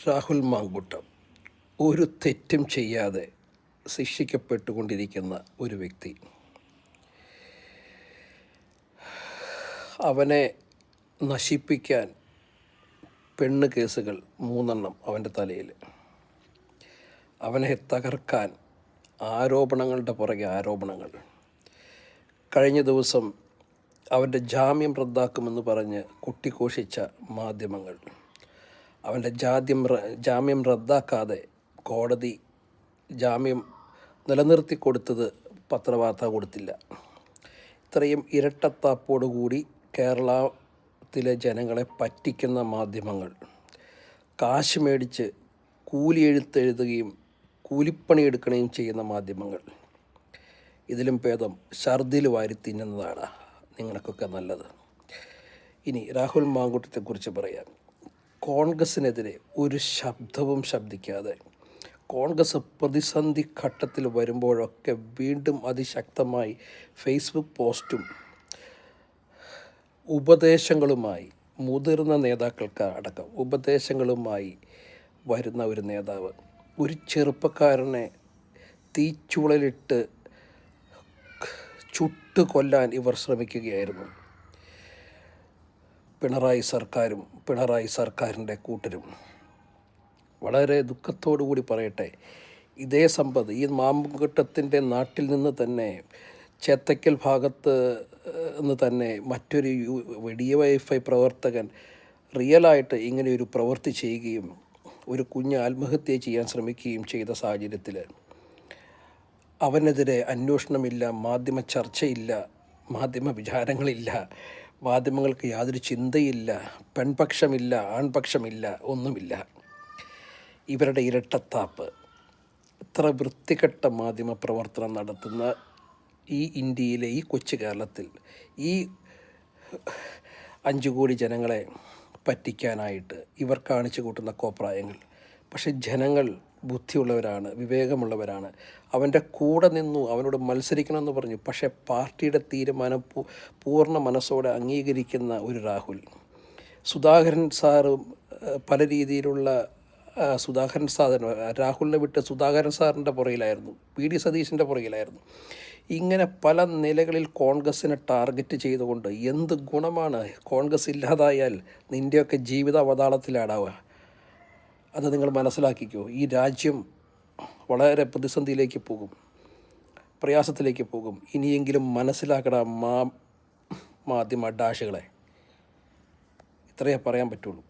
രാഹുൽ മാങ്കൂട്ടം ഒരു തെറ്റും ചെയ്യാതെ ശിക്ഷിക്കപ്പെട്ടുകൊണ്ടിരിക്കുന്ന ഒരു വ്യക്തി. അവനെ നശിപ്പിക്കാൻ പെണ്ണ് കേസുകൾ 3 അവൻ്റെ തലയിൽ. അവനെ തകർക്കാൻ ആരോപണങ്ങളുടെ പുറകെ ആരോപണങ്ങൾ. കഴിഞ്ഞ ദിവസം അവൻ്റെ ജാമ്യം റദ്ദാക്കുമെന്ന് പറഞ്ഞ് കൊട്ടിഘോഷിച്ച മാധ്യമങ്ങൾ. അവൻ്റെ ജാമ്യം റദ്ദാക്കാതെ കോടതി ജാമ്യം നിലനിർത്തി കൊടുത്തത് പത്രവാർത്ത കൊടുത്തില്ല. ഇത്രയും ഇരട്ടത്താപ്പോടുകൂടി കേരളത്തിലെ ജനങ്ങളെ പറ്റിക്കുന്ന മാധ്യമങ്ങൾ, കാശ് മേടിച്ച് കൂലിയെഴുത്തെഴുതുകയും കൂലിപ്പണിയെടുക്കുകയും ചെയ്യുന്ന മാധ്യമങ്ങൾ, ഇതിലും ഭേദം ഛർദിൽ വാരി തിന്നുന്നതാണ് നിങ്ങൾക്കൊക്കെ നല്ലത്. ഇനി രാഹുൽ മാങ്കൂട്ടത്തെക്കുറിച്ച് പറയാം. കോൺഗ്രസ്സിനെതിരെ ഒരു ശബ്ദവും ശബ്ദിക്കാതെ കോൺഗ്രസ് പ്രതിസന്ധി ഘട്ടത്തിൽ വരുമ്പോഴൊക്കെ വീണ്ടും അതിശക്തമായി ഫേസ്ബുക്ക് പോസ്റ്റും ഉപദേശങ്ങളുമായി, മുതിർന്ന നേതാക്കൾക്ക് അടക്കം ഉപദേശങ്ങളുമായി വരുന്ന ഒരു നേതാവ്. ഒരു ചെറുപ്പക്കാരനെ തീച്ചുളലിട്ട് ചുട്ട് കൊല്ലാൻ ഇവർ ശ്രമിക്കുകയായിരുന്നു. പിണറായി സർക്കാരിൻ്റെ കൂട്ടരും. വളരെ ദുഃഖത്തോടു കൂടി പറയട്ടെ, ഇതേ സമ്പത്ത് ഈ മാങ്കൂട്ടത്തിൻ്റെ നാട്ടിൽ നിന്ന് തന്നെ, ചേത്തക്കൽ ഭാഗത്ത് നിന്ന് തന്നെ മറ്റൊരു DYFI പ്രവർത്തകൻ റിയലായിട്ട് ഇങ്ങനെയൊരു പ്രവൃത്തി ചെയ്യുകയും ഒരു കുഞ്ഞ് ആത്മഹത്യ ചെയ്യാൻ ശ്രമിക്കുകയും ചെയ്ത സാഹചര്യത്തിൽ അവനെതിരെ അന്വേഷണമില്ല, മാധ്യമ ചർച്ചയില്ല, മാധ്യമ വിചാരങ്ങളില്ല, മാധ്യമങ്ങൾക്ക് യാതൊരു ചിന്തയില്ല, പെൺപക്ഷമില്ല, ആൺപക്ഷമില്ല, ഒന്നുമില്ല. ഇവരുടെ ഇരട്ടത്താപ്പ്. ഇത്ര വൃത്തികെട്ട മാധ്യമ പ്രവർത്തനം നടത്തുന്ന ഈ ഇന്ത്യയിലെ, ഈ കൊച്ചു കേരളത്തിൽ, ഈ 5 കോടി ജനങ്ങളെ പറ്റിക്കാനായിട്ട് ഇവർ കാണിച്ചു കൂട്ടുന്ന കോപ്രായങ്ങൾ. പക്ഷേ ജനങ്ങൾ ബുദ്ധിയുള്ളവരാണ്, വിവേകമുള്ളവരാണ്. അവൻ്റെ കൂടെ നിന്നു, അവനോട് മത്സരിക്കണമെന്ന് പറഞ്ഞു. പക്ഷേ പാർട്ടിയുടെ തീരുമാനം പൂർണ്ണ മനസ്സോടെ അംഗീകരിക്കുന്ന ഒരു രാഹുൽ. സുധാകരൻ സാറും പല രീതിയിലുള്ള രാഹുലിനെ വിട്ട് സുധാകരൻ സാറിൻ്റെ പുറകിലായിരുന്നു, PD സതീശൻ്റെ പുറകിലായിരുന്നു. ഇങ്ങനെ പല നിലകളിൽ കോൺഗ്രസ്സിനെ ടാർഗറ്റ് ചെയ്തുകൊണ്ട് എന്ത് ഗുണമാണ്? കോൺഗ്രസ് ഇല്ലാതായാൽ നിൻ്റെയൊക്കെ ജീവിത അവതാളത്തിലാടാവുക. അത് നിങ്ങൾ മനസ്സിലാക്കിക്കോ. ഈ രാജ്യം വളരെ പ്രതിസന്ധിയിലേക്ക് പോകും, പ്രയാസത്തിലേക്ക് പോകും. ഇനിയെങ്കിലും മനസ്സിലാക്കട മാധ്യമ ഡാഷുകളെ. ഇത്രയേ പറയാൻ പറ്റുള്ളൂ.